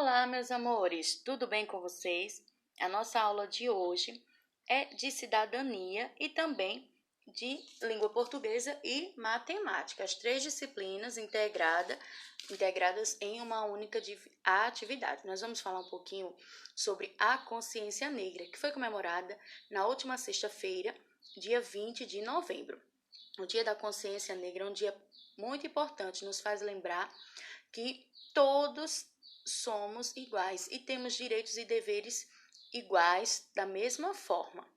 Olá, meus amores, tudo bem com vocês? A nossa aula de hoje é de cidadania e também de língua portuguesa e matemática, as três disciplinas integradas em uma única atividade. Nós vamos falar um pouquinho sobre a consciência negra, que foi comemorada na última sexta-feira, dia 20 de novembro. O Dia da Consciência Negra é um dia muito importante, nos faz lembrar que todos somos iguais e temos direitos e deveres iguais da mesma forma.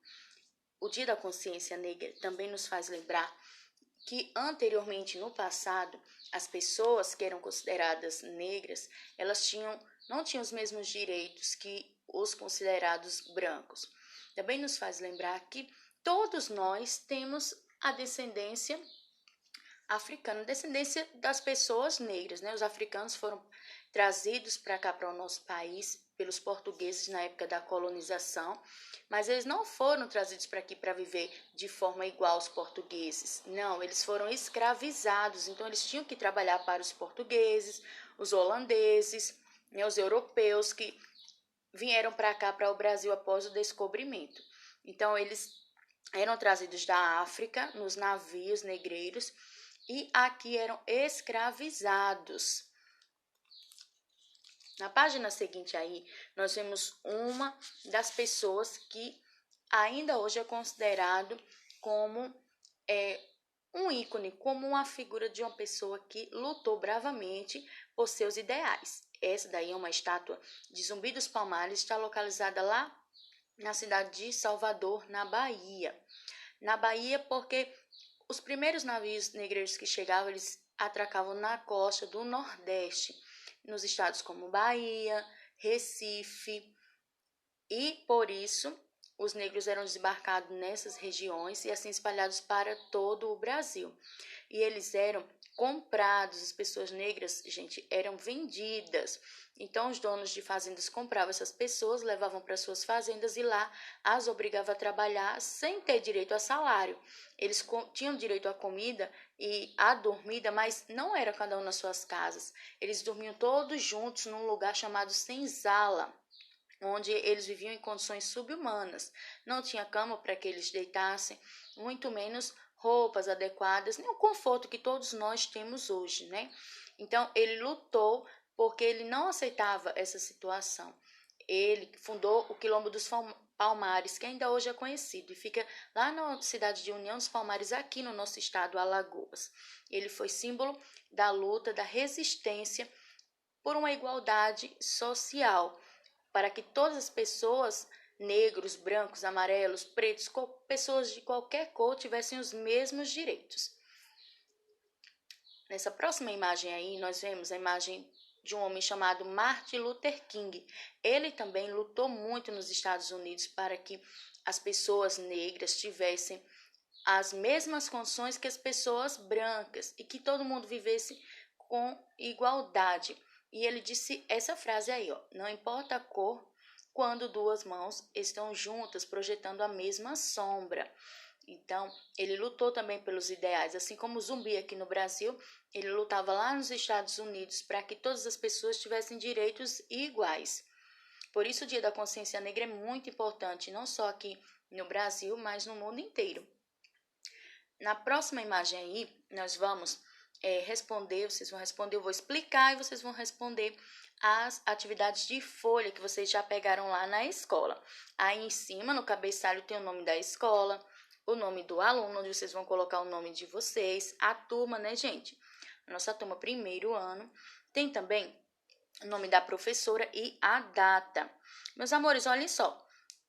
O Dia da Consciência Negra também nos faz lembrar que anteriormente, no passado, as pessoas que eram consideradas negras, elas não tinham os mesmos direitos que os considerados brancos. Também nos faz lembrar que todos nós temos a descendência africana, descendência das pessoas negras, né? Os africanos foram trazidos para cá, para o nosso país, pelos portugueses na época da colonização, mas eles não foram trazidos para aqui para viver de forma igual aos portugueses. Não, eles foram escravizados, então eles tinham que trabalhar para os portugueses, os holandeses, né, os europeus que vieram para cá, para o Brasil, após o descobrimento. Então, eles eram trazidos da África, nos navios negreiros, e aqui eram escravizados. Na página seguinte aí, nós vemos uma das pessoas que ainda hoje é considerado como um ícone, como uma figura de uma pessoa que lutou bravamente por seus ideais. Essa daí é uma estátua de Zumbi dos Palmares, está localizada lá na cidade de Salvador, na Bahia. Na Bahia porque os primeiros navios negreiros que chegavam, eles atracavam na costa do Nordeste, nos estados como Bahia, Recife, e por isso os negros eram desembarcados nessas regiões e assim espalhados para todo o Brasil. E eles eram comprados, as pessoas negras, gente, eram vendidas. Então os donos de fazendas compravam essas pessoas, levavam para suas fazendas e lá as obrigavam a trabalhar sem ter direito a salário. Eles tinham direito à comida e à dormida, mas não era cada um nas suas casas. Eles dormiam todos juntos num lugar chamado senzala, onde eles viviam em condições subhumanas. Não tinha cama para que eles deitassem, muito menos roupas adequadas, nem o conforto que todos nós temos hoje, né? Então, ele lutou porque ele não aceitava essa situação. Ele fundou o Quilombo dos Palmares, que ainda hoje é conhecido, e fica lá na cidade de União dos Palmares, aqui no nosso estado, Alagoas. Ele foi símbolo da luta, da resistência por uma igualdade social, para que todas as pessoas, negros, brancos, amarelos, pretos, pessoas de qualquer cor, tivessem os mesmos direitos. Nessa próxima imagem aí, nós vemos a imagem de um homem chamado Martin Luther King. Ele também lutou muito nos Estados Unidos para que as pessoas negras tivessem as mesmas condições que as pessoas brancas e que todo mundo vivesse com igualdade. E ele disse essa frase aí, ó: não importa a cor, quando duas mãos estão juntas projetando a mesma sombra. Então, ele lutou também pelos ideais, assim como o Zumbi aqui no Brasil, ele lutava lá nos Estados Unidos para que todas as pessoas tivessem direitos iguais. Por isso, o Dia da Consciência Negra é muito importante, não só aqui no Brasil, mas no mundo inteiro. Na próxima imagem aí, nós vamos responder, vocês vão responder, eu vou explicar e vocês vão responder as atividades de folha que vocês já pegaram lá na escola. Aí em cima, no cabeçalho, tem o nome da escola, o nome do aluno, onde vocês vão colocar o nome de vocês, a turma, né, gente? Nossa turma, primeiro ano. Tem também o nome da professora e a data. Meus amores, olhem só.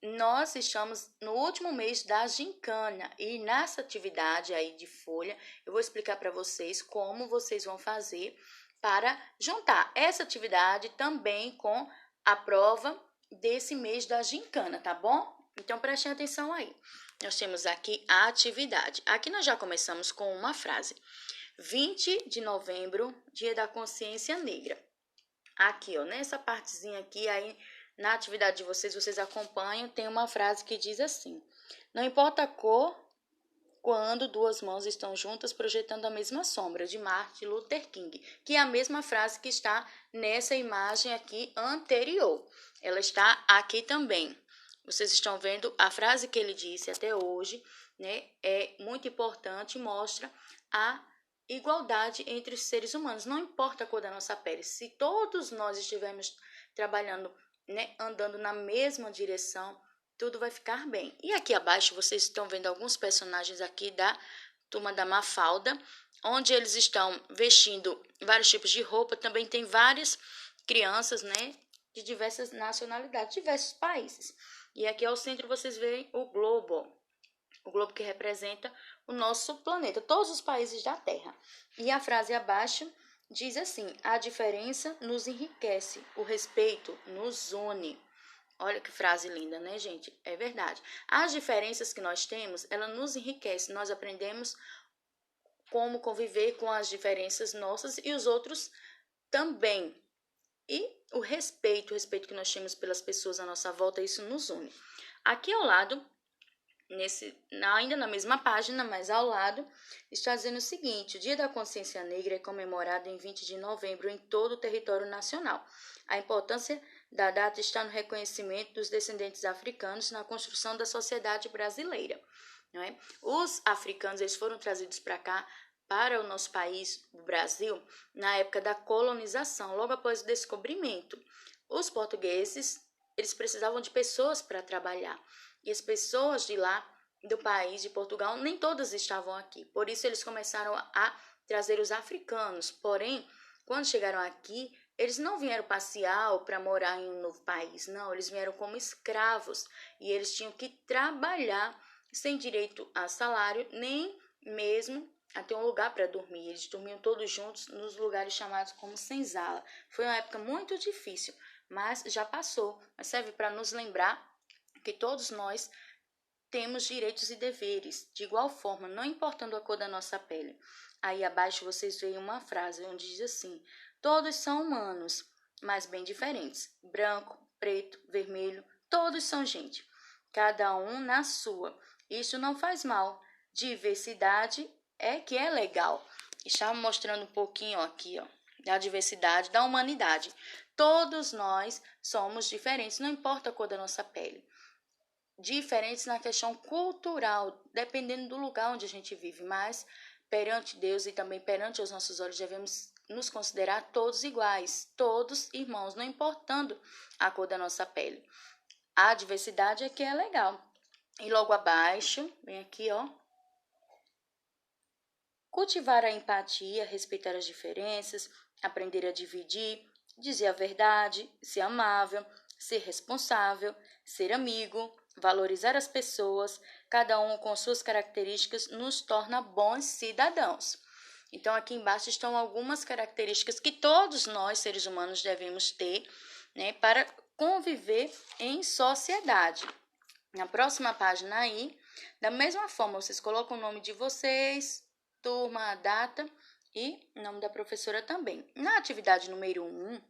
Nós estamos no último mês da gincana e nessa atividade aí de folha, eu vou explicar para vocês como vocês vão fazer para juntar essa atividade também com a prova desse mês da gincana, tá bom? Então, prestem atenção aí. Nós temos aqui a atividade. Aqui nós já começamos com uma frase. 20 de novembro, Dia da Consciência Negra. Aqui, ó, nessa partezinha aqui, aí na atividade de vocês acompanham, tem uma frase que diz assim: não importa a cor, quando duas mãos estão juntas projetando a mesma sombra, de Martin Luther King, que é a mesma frase que está nessa imagem aqui anterior. Ela está aqui também. Vocês estão vendo a frase que ele disse até hoje, né? É muito importante, mostra a igualdade entre os seres humanos. Não importa a cor da nossa pele. Se todos nós estivermos trabalhando, né, andando na mesma direção, tudo vai ficar bem. E aqui abaixo vocês estão vendo alguns personagens aqui da Turma da Mafalda, onde eles estão vestindo vários tipos de roupa. Também tem várias crianças, né, de diversas nacionalidades, diversos países. E aqui ao centro vocês veem o globo que representa o nosso planeta, todos os países da Terra. E a frase abaixo diz assim: a diferença nos enriquece, o respeito nos une. Olha que frase linda, né, gente? É verdade. As diferenças que nós temos, ela nos enriquece. Nós aprendemos como conviver com as diferenças nossas e os outros também. E o respeito que nós temos pelas pessoas à nossa volta, isso nos une. Aqui ao lado, ainda na mesma página, mas ao lado, está dizendo o seguinte: o Dia da Consciência Negra é comemorado em 20 de novembro em todo o território nacional. A importância da data está no reconhecimento dos descendentes africanos na construção da sociedade brasileira. Não é? Os africanos eles foram trazidos para cá, para o nosso país, o Brasil, na época da colonização, logo após o descobrimento. Os portugueses eles precisavam de pessoas para trabalhar. E as pessoas de lá, do país, de Portugal, nem todas estavam aqui. Por isso, eles começaram a trazer os africanos. Porém, quando chegaram aqui, eles não vieram passear ou para morar em um novo país. Não, eles vieram como escravos. E eles tinham que trabalhar sem direito a salário, nem mesmo a ter um lugar para dormir. Eles dormiam todos juntos nos lugares chamados como senzala. Foi uma época muito difícil, mas já passou. Mas serve para nos lembrar que todos nós temos direitos e deveres, de igual forma, não importando a cor da nossa pele. Aí abaixo vocês veem uma frase onde diz assim: todos são humanos, mas bem diferentes. Branco, preto, vermelho, todos são gente. Cada um na sua. Isso não faz mal. Diversidade é que é legal. Está mostrando um pouquinho aqui, da diversidade da humanidade. Todos nós somos diferentes, não importa a cor da nossa pele. Diferentes na questão cultural, dependendo do lugar onde a gente vive, mas perante Deus e também perante os nossos olhos devemos nos considerar todos iguais, todos irmãos, não importando a cor da nossa pele. A diversidade é que é legal. E logo abaixo, vem aqui, cultivar a empatia, respeitar as diferenças, aprender a dividir, dizer a verdade, ser amável, ser responsável, ser amigo, valorizar as pessoas, cada um com suas características, nos torna bons cidadãos. Então, aqui embaixo estão algumas características que todos nós, seres humanos, devemos ter, né, para conviver em sociedade. Na próxima página aí, da mesma forma, vocês colocam o nome de vocês, turma, a data e o nome da professora também. Na atividade número 1,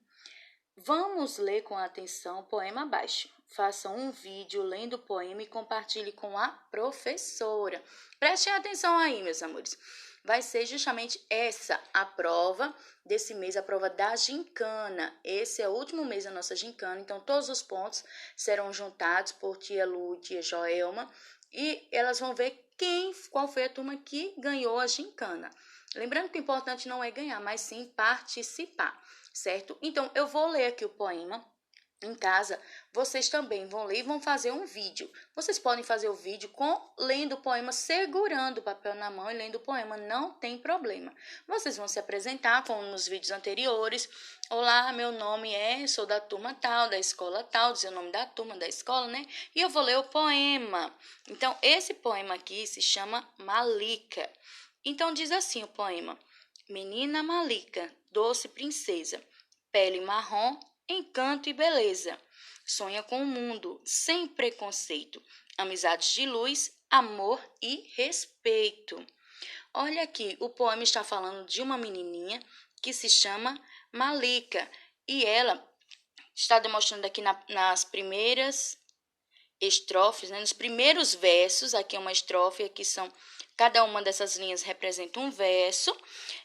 vamos ler com atenção o poema abaixo. Faça um vídeo lendo o poema e compartilhe com a professora. Prestem atenção aí, meus amores. Vai ser justamente essa a prova desse mês, a prova da gincana. Esse é o último mês da nossa gincana, então todos os pontos serão juntados por tia Lu e tia Joelma e elas vão ver qual foi a turma que ganhou a gincana. Lembrando que o importante não é ganhar, mas sim participar, certo? Então, eu vou ler aqui o poema. Em casa, vocês também vão ler e vão fazer um vídeo. Vocês podem fazer o vídeo lendo o poema, segurando o papel na mão e lendo o poema, não tem problema. Vocês vão se apresentar, como nos vídeos anteriores. Olá, meu nome sou da turma tal, da escola tal, dizer o nome da turma, da escola, né? E eu vou ler o poema. Então, esse poema aqui se chama Malika. Então, diz assim o poema: Menina Malika, doce princesa, pele marrom, encanto e beleza. Sonha com o mundo, sem preconceito, amizades de luz, amor e respeito. Olha aqui, o poema está falando de uma menininha que se chama Malika e ela está demonstrando aqui nas primeiras estrofes, né, nos primeiros versos, aqui é uma estrofe, aqui são Cada uma dessas linhas representa um verso,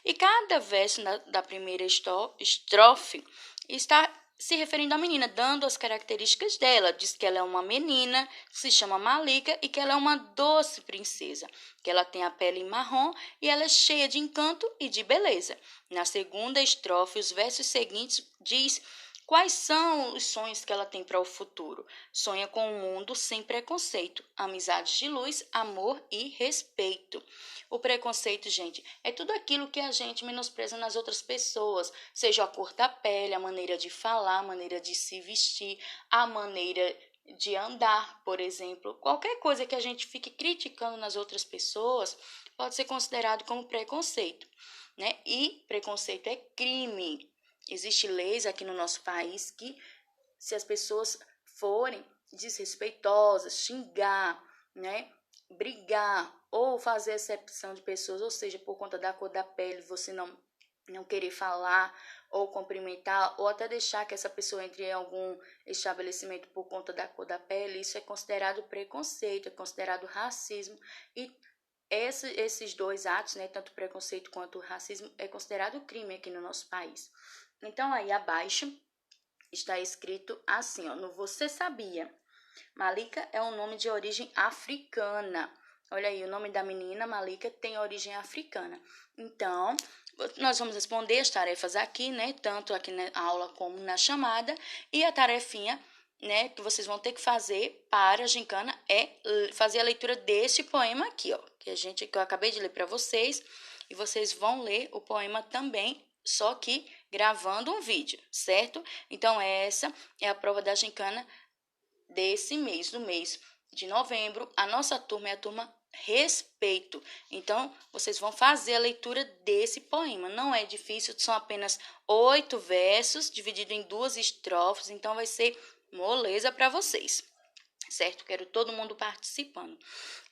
e cada verso da primeira estrofe está se referindo à menina, dando as características dela. Diz que ela é uma menina, se chama Malika, e que ela é uma doce princesa, que ela tem a pele marrom e ela é cheia de encanto e de beleza. Na segunda estrofe, os versos seguintes diz quais são os sonhos que ela tem para o futuro. Sonha com um mundo sem preconceito, amizades de luz, amor e respeito. O preconceito, gente, é tudo aquilo que a gente menospreza nas outras pessoas, seja a cor da pele, a maneira de falar, a maneira de se vestir, a maneira de andar, por exemplo. Qualquer coisa que a gente fique criticando nas outras pessoas pode ser considerado como preconceito, né? E preconceito é crime. Existem leis aqui no nosso país que, se as pessoas forem desrespeitosas, xingar, né, brigar ou fazer exceção de pessoas, ou seja, por conta da cor da pele, você não querer falar ou cumprimentar, ou até deixar que essa pessoa entre em algum estabelecimento por conta da cor da pele, isso é considerado preconceito, é considerado racismo, e esses dois atos, né, tanto preconceito quanto racismo, é considerado crime aqui no nosso país. Então, aí abaixo está escrito assim, ó, no Você Sabia? Malika é um nome de origem africana. Olha aí, o nome da menina, Malika, tem origem africana. Então, nós vamos responder as tarefas aqui, né? Tanto aqui na aula como na chamada. E a tarefinha, né, que vocês vão ter que fazer para a gincana é fazer a leitura deste poema aqui, ó. Que eu acabei de ler para vocês. E vocês vão ler o poema também, só que gravando um vídeo, certo? Então, essa é a prova da gincana desse mês, do mês de novembro. A nossa turma é a turma Respeito. Então, vocês vão fazer a leitura desse poema. Não é difícil, são apenas 8 versos, dividido em 2 estrofes, então vai ser moleza para vocês, certo? Quero todo mundo participando.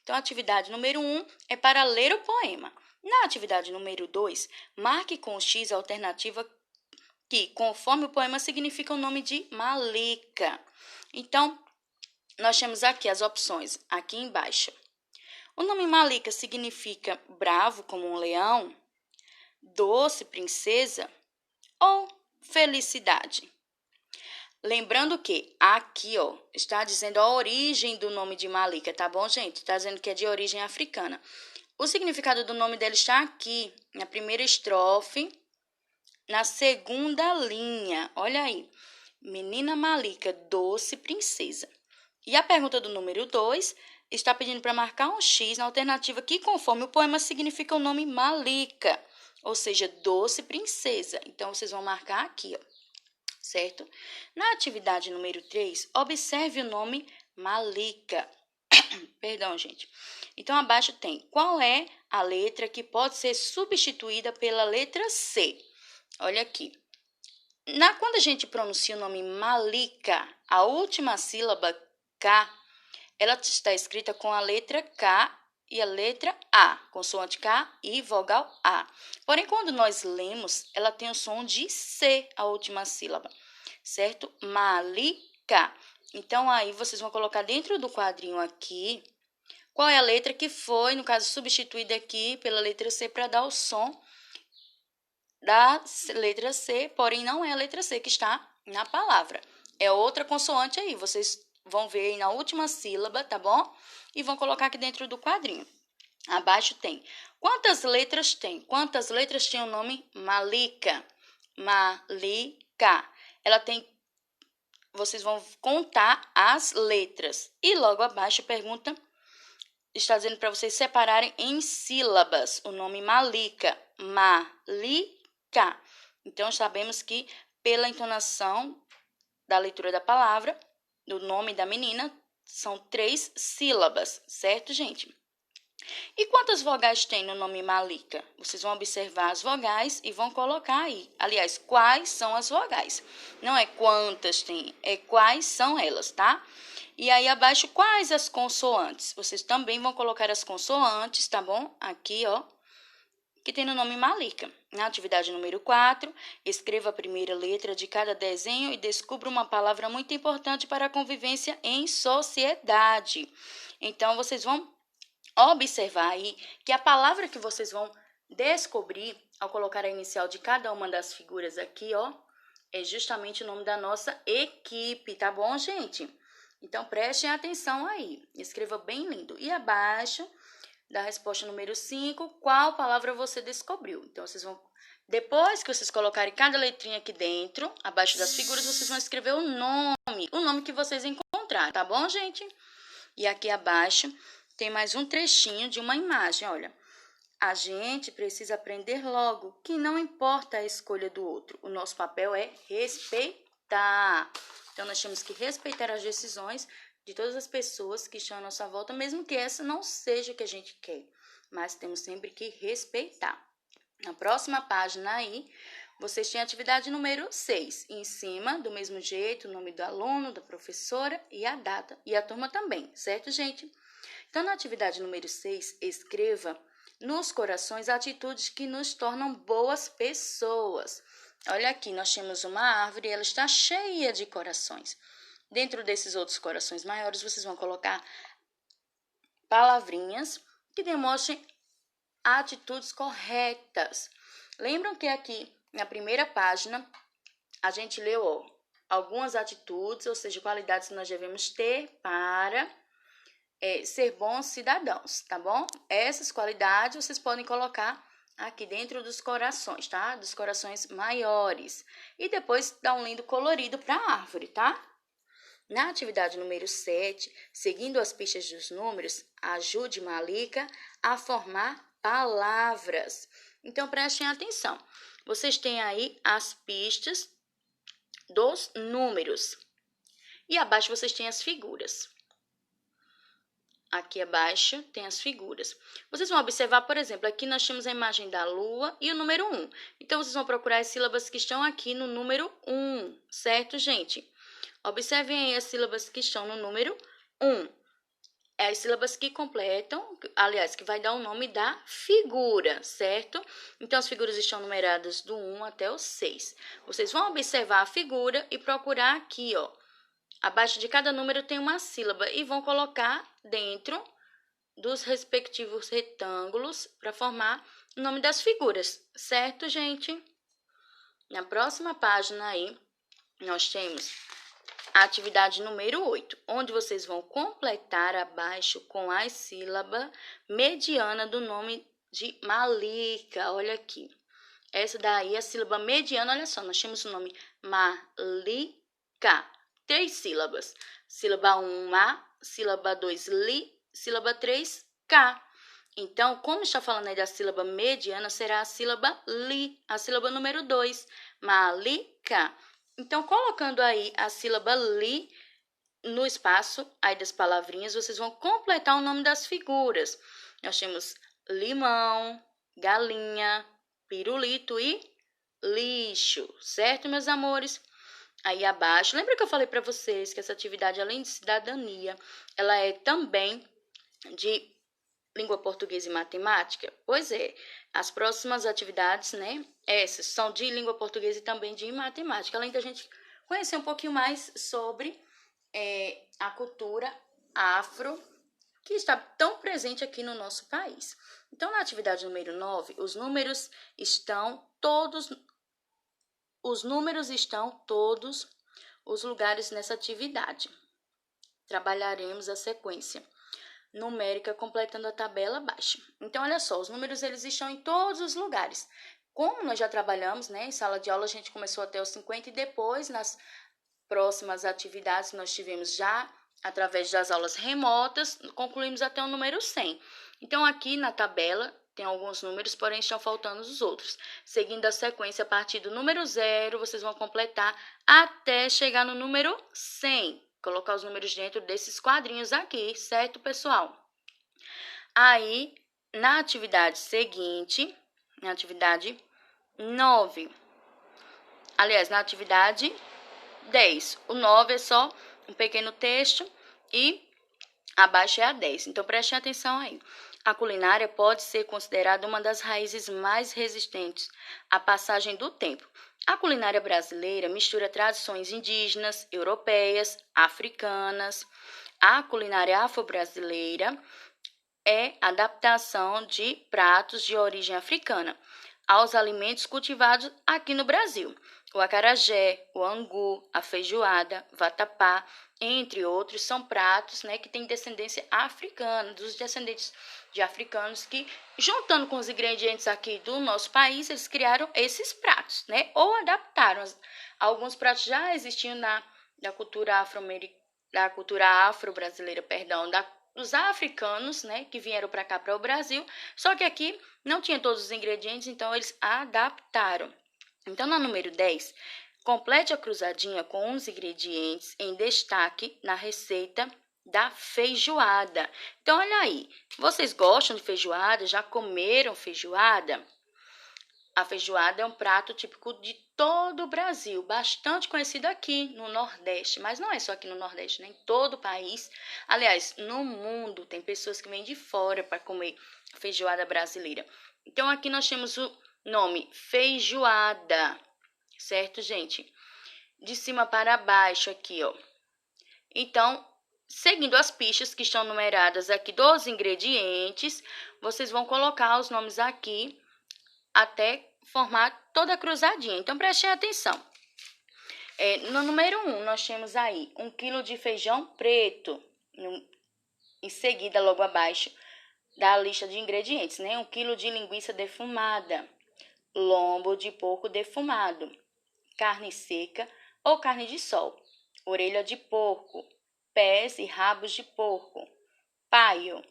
Então, a atividade número 1 é para ler o poema. Na atividade número 2, marque com o X a alternativa que, conforme o poema, significa o nome de Malika. Então, nós temos aqui as opções, aqui embaixo. O nome Malika significa bravo como um leão, doce princesa ou felicidade. Lembrando que aqui, ó, está dizendo a origem do nome de Malika, tá bom, gente? Está dizendo que é de origem africana. O significado do nome dela está aqui, na primeira estrofe, na segunda linha. Olha aí. Menina Malika, doce princesa. E a pergunta do número 2 está pedindo para marcar um X na alternativa que, conforme o poema, significa o nome Malika, ou seja, doce princesa. Então, vocês vão marcar aqui, ó, certo? Na atividade número 3, observe o nome Malika. Perdão, gente. Então, abaixo tem qual é a letra que pode ser substituída pela letra C. Olha aqui. Quando a gente pronuncia o nome Malika, a última sílaba K, ela está escrita com a letra K e a letra A, consoante K e vogal A. Porém, quando nós lemos, ela tem o som de C, a última sílaba, certo? Malika. Então, aí vocês vão colocar dentro do quadrinho aqui qual é a letra que foi, no caso, substituída aqui pela letra C para dar o som da letra C, porém não é a letra C que está na palavra. É outra consoante aí, vocês vão ver aí na última sílaba, tá bom? E vão colocar aqui dentro do quadrinho. Abaixo tem. Quantas letras tem? Quantas letras tem o nome Malika? Malika. Ela tem... Vocês vão contar as letras. E logo abaixo pergunta... Está dizendo para vocês separarem em sílabas o nome Malika. Malika. Então, sabemos que pela entonação da leitura da palavra, do nome da menina, são 3 sílabas, certo, gente? E quantas vogais tem no nome Malika? Vocês vão observar as vogais e vão colocar aí. Aliás, quais são as vogais? Não é quantas tem, é quais são elas, tá? E aí abaixo, quais as consoantes? Vocês também vão colocar as consoantes, tá bom? Aqui, ó, que tem no nome Malika. Na atividade número 4, escreva a primeira letra de cada desenho e descubra uma palavra muito importante para a convivência em sociedade. Então, vocês vão observar aí que a palavra que vocês vão descobrir ao colocar a inicial de cada uma das figuras aqui, ó, é justamente o nome da nossa equipe, tá bom, gente? Então, prestem atenção aí. Escreva bem lindo. E abaixo da resposta número 5, qual palavra você descobriu? Então, vocês vão, depois que vocês colocarem cada letrinha aqui dentro, abaixo das figuras, vocês vão escrever o nome que vocês encontraram, tá bom, gente? E aqui abaixo tem mais um trechinho de uma imagem, olha. A gente precisa aprender logo que não importa a escolha do outro, o nosso papel é respeitar. Então, nós temos que respeitar as decisões de todas as pessoas que estão à nossa volta, mesmo que essa não seja o que a gente quer, mas temos sempre que respeitar. Na próxima página aí, vocês têm a atividade número 6. Em cima, do mesmo jeito, o nome do aluno, da professora e a data. E a turma também, certo, gente? Então, na atividade número 6, escreva nos corações atitudes que nos tornam boas pessoas. Olha aqui, nós temos uma árvore e ela está cheia de corações. Dentro desses outros corações maiores, vocês vão colocar palavrinhas que demonstrem atitudes corretas. Lembram que aqui na primeira página a gente leu algumas atitudes, ou seja, qualidades que nós devemos ter para ser bons cidadãos, tá bom? Essas qualidades vocês podem colocar aqui dentro dos corações, tá? Dos corações maiores. E depois dá um lindo colorido para a árvore, tá? Na atividade número 7, seguindo as pistas dos números, ajude Malika a formar palavras. Então, prestem atenção. Vocês têm aí as pistas dos números. E abaixo vocês têm as figuras. Aqui abaixo tem as figuras. Vocês vão observar, por exemplo, aqui nós temos a imagem da lua e o número 1. Então, vocês vão procurar as sílabas que estão aqui no número 1, certo, gente? Observem aí as sílabas que estão no número 1. É as sílabas que completam, aliás, que vai dar o nome da figura, certo? Então, as figuras estão numeradas do 1 até o 6. Vocês vão observar a figura e procurar aqui, ó. Abaixo de cada número tem uma sílaba e vão colocar dentro dos respectivos retângulos para formar o nome das figuras, certo, gente? Na próxima página aí, nós temos a atividade número 8, onde vocês vão completar abaixo com a sílaba mediana do nome de Malika. Olha aqui. Essa daí é a sílaba mediana, olha só, nós temos o nome Malika. 3 sílabas. Sílaba 1, Ma, sílaba 2, Li, sílaba 3, K. Então, como está falando aí da sílaba mediana, será a sílaba Li, a sílaba número 2, Malika. Então, colocando aí a sílaba Li no espaço aí das palavrinhas, vocês vão completar o nome das figuras. Nós temos limão, galinha, pirulito e lixo, certo, meus amores? Aí abaixo, lembra que eu falei para vocês que essa atividade, além de cidadania, ela é também de língua portuguesa e matemática? Pois é, as próximas atividades, né, essas são de língua portuguesa e também de matemática, além da gente conhecer um pouquinho mais sobre a cultura afro, que está tão presente aqui no nosso país. Então, na atividade número 9, os números estão todos os lugares nessa atividade. Trabalharemos a sequência numérica completando a tabela abaixo. Então, olha só, os números eles estão em todos os lugares. Como nós já trabalhamos, né, em sala de aula, a gente começou até os 50 e depois, nas próximas atividades, nós tivemos já, através das aulas remotas, concluímos até o número 100. Então, aqui na tabela, tem alguns números, porém estão faltando os outros. Seguindo a sequência, a partir do número 0, vocês vão completar até chegar no número 100. Colocar os números dentro desses quadrinhos aqui, certo, pessoal? Aí, na atividade seguinte, na atividade 9, aliás, na atividade 10, o 9 é só um pequeno texto e abaixo é a 10. Então, prestem atenção aí. A culinária pode ser considerada uma das raízes mais resistentes à passagem do tempo. A culinária brasileira mistura tradições indígenas, europeias, africanas. A culinária afro-brasileira é adaptação de pratos de origem africana aos alimentos cultivados aqui no Brasil. O acarajé, o angu, a feijoada, vatapá, entre outros, são pratos, né, que têm descendência africana, dos descendentes de africanos que, juntando com os ingredientes aqui do nosso país, eles criaram esses pratos, né, ou adaptaram. Alguns pratos já existiam da cultura afro-brasileira, dos africanos, né, que vieram para cá, para o Brasil, só que aqui não tinha todos os ingredientes, então eles adaptaram. Então, na número 10, complete a cruzadinha com os ingredientes em destaque na receita da feijoada. Então, olha aí, vocês gostam de feijoada? Já comeram feijoada? A feijoada é um prato típico de todo o Brasil, bastante conhecido aqui no Nordeste, mas não é só aqui no Nordeste, né? Em todo o país. Aliás, no mundo, tem pessoas que vêm de fora para comer feijoada brasileira. Então, aqui nós temos o nome feijoada, certo, gente? De cima para baixo aqui, ó. Então, seguindo as pistas que estão numeradas aqui dos ingredientes, vocês vão colocar os nomes aqui até formar toda a cruzadinha. Então, prestem atenção. No número 1, nós temos aí 1 kg de feijão preto. Em seguida, logo abaixo da lista de ingredientes, né? 1 kg de linguiça defumada, lombo de porco defumado, carne seca ou carne de sol, orelha de porco, pés e rabos de porco, paio,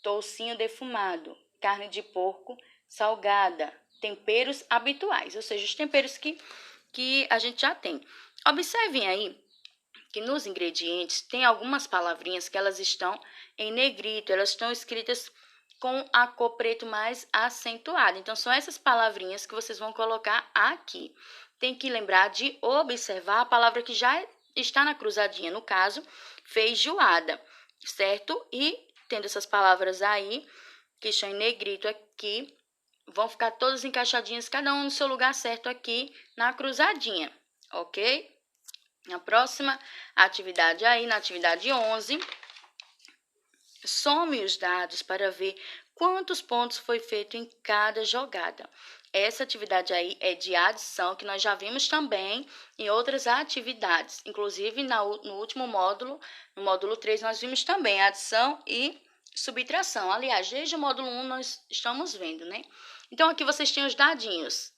toucinho defumado, carne de porco salgada, temperos habituais, ou seja, os temperos que a gente já tem. Observem aí que nos ingredientes tem algumas palavrinhas que elas estão em negrito, elas estão escritas com a cor preto mais acentuada. Então, são essas palavrinhas que vocês vão colocar aqui. Tem que lembrar de observar a palavra que já está na cruzadinha, no caso, feijoada, certo? E tendo essas palavras aí, que estão em negrito aqui, vão ficar todas encaixadinhas, cada um no seu lugar certo aqui na cruzadinha, ok? Na próxima atividade aí, na atividade 11, some os dados para ver quantos pontos foi feito em cada jogada. Essa atividade aí é de adição, que nós já vimos também em outras atividades. Inclusive, no último módulo, no módulo 3, nós vimos também adição e subtração. Aliás, desde o módulo 1 nós estamos vendo, né? Então, aqui vocês têm os dadinhos.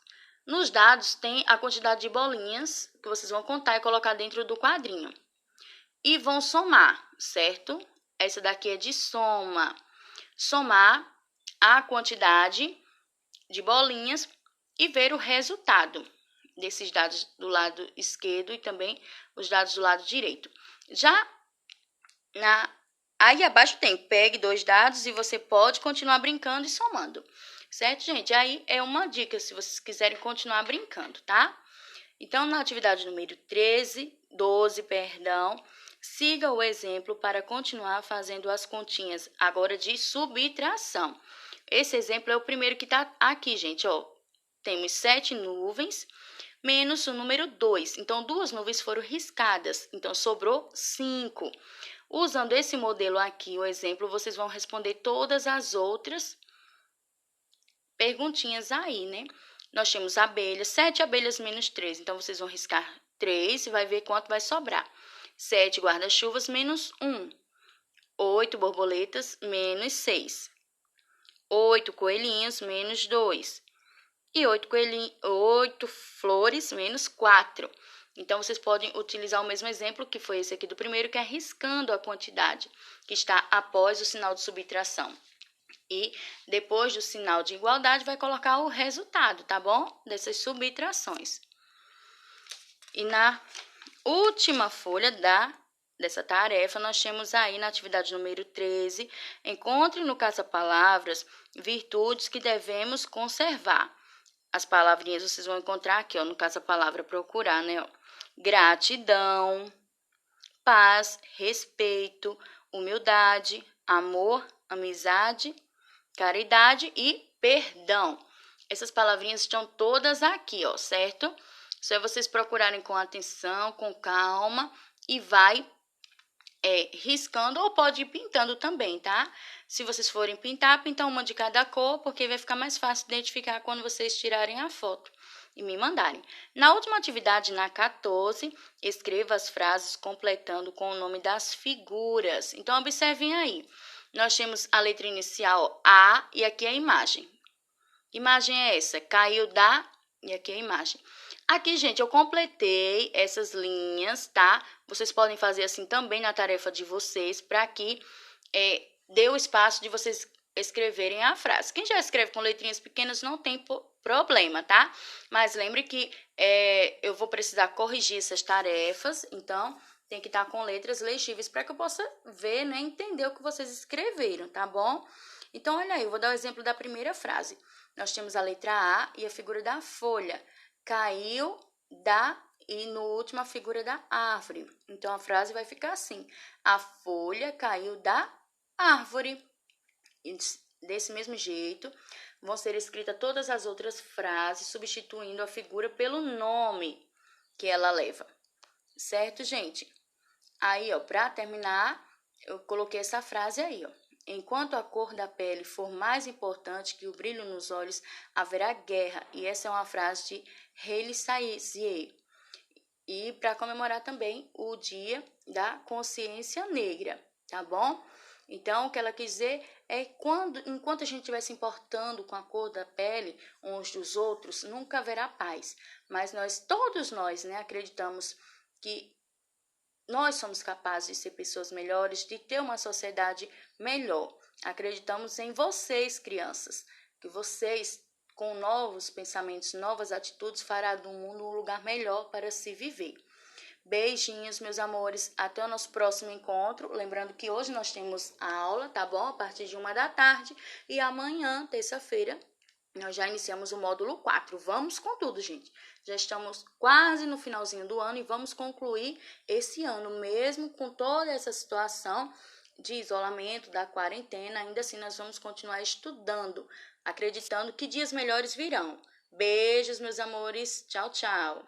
Nos dados tem a quantidade de bolinhas que vocês vão contar e colocar dentro do quadrinho. E vão somar, certo? Essa daqui é de soma. Somar a quantidade de bolinhas e ver o resultado desses dados do lado esquerdo e também os dados do lado direito. Aí abaixo tem pegue 2 dados e você pode continuar brincando e somando. Certo, gente? Aí é uma dica se vocês quiserem continuar brincando, tá? Então, na atividade número 12, siga o exemplo para continuar fazendo as continhas agora de subtração. Esse exemplo é o primeiro que está aqui, gente, ó. Temos 7 nuvens menos o número 2. Então, 2 nuvens foram riscadas. Então, sobrou 5. Usando esse modelo aqui, o exemplo, vocês vão responder todas as outras perguntinhas aí, né? Nós temos abelhas, 7 abelhas menos 3. Então, vocês vão riscar 3 e vai ver quanto vai sobrar. 7 guarda-chuvas menos 1. 8 borboletas menos 6. 8 coelhinhos menos 2. E 8 flores menos 4. Então, vocês podem utilizar o mesmo exemplo, que foi esse aqui do primeiro, que é riscando a quantidade que está após o sinal de subtração. E depois do sinal de igualdade, vai colocar o resultado, tá bom? Dessas subtrações. E na última folha dessa tarefa, nós temos aí na atividade número 13, encontre no caça-palavras virtudes que devemos conservar. As palavrinhas vocês vão encontrar aqui, ó, no caça-palavra procurar, né? Ó. Gratidão, paz, respeito, humildade, amor, amizade, caridade e perdão. Essas palavrinhas estão todas aqui, ó, certo? Só é vocês procurarem com atenção, com calma e vai riscando ou pode ir pintando também, tá? Se vocês forem pintar, pintam uma de cada cor, porque vai ficar mais fácil identificar quando vocês tirarem a foto e me mandarem. Na última atividade, na 14, escreva as frases completando com o nome das figuras. Então, observem aí. Nós temos a letra inicial A e aqui a imagem. Imagem é essa, caiu da... E aqui a imagem. Aqui, gente, eu completei essas linhas, tá? Vocês podem fazer assim também na tarefa de vocês, para que dê o espaço de vocês escreverem a frase. Quem já escreve com letrinhas pequenas não tem problema, tá? Mas lembre que eu vou precisar corrigir essas tarefas, então tem que estar com letras legíveis para que eu possa ver, né, entender o que vocês escreveram, tá bom? Então, olha aí, eu vou dar o exemplo da primeira frase. Nós temos a letra A e a figura da folha. Caiu da... E no último, a figura da árvore. Então, a frase vai ficar assim. A folha caiu da árvore. E desse mesmo jeito, vão ser escritas todas as outras frases, substituindo a figura pelo nome que ela leva. Certo, gente? Aí, ó, para terminar, eu coloquei essa frase aí, ó. Enquanto a cor da pele for mais importante que o brilho nos olhos, haverá guerra. E essa é uma frase de Haile Selassie. E para comemorar também o Dia da Consciência Negra, tá bom? Então, o que ela quis dizer é que enquanto a gente estiver se importando com a cor da pele uns dos outros, nunca haverá paz. Mas todos nós, né, acreditamos que nós somos capazes de ser pessoas melhores, de ter uma sociedade melhor. Acreditamos em vocês, crianças, que vocês, com novos pensamentos, novas atitudes, fará do mundo um lugar melhor para se viver. Beijinhos, meus amores. Até o nosso próximo encontro. Lembrando que hoje nós temos a aula, tá bom? A partir de 1h da tarde. E amanhã, terça-feira, nós já iniciamos o módulo 4. Vamos com tudo, gente. Já estamos quase no finalzinho do ano e vamos concluir esse ano, mesmo com toda essa situação de isolamento, da quarentena. Ainda assim, nós vamos continuar estudando, acreditando que dias melhores virão. Beijos, meus amores. Tchau, tchau.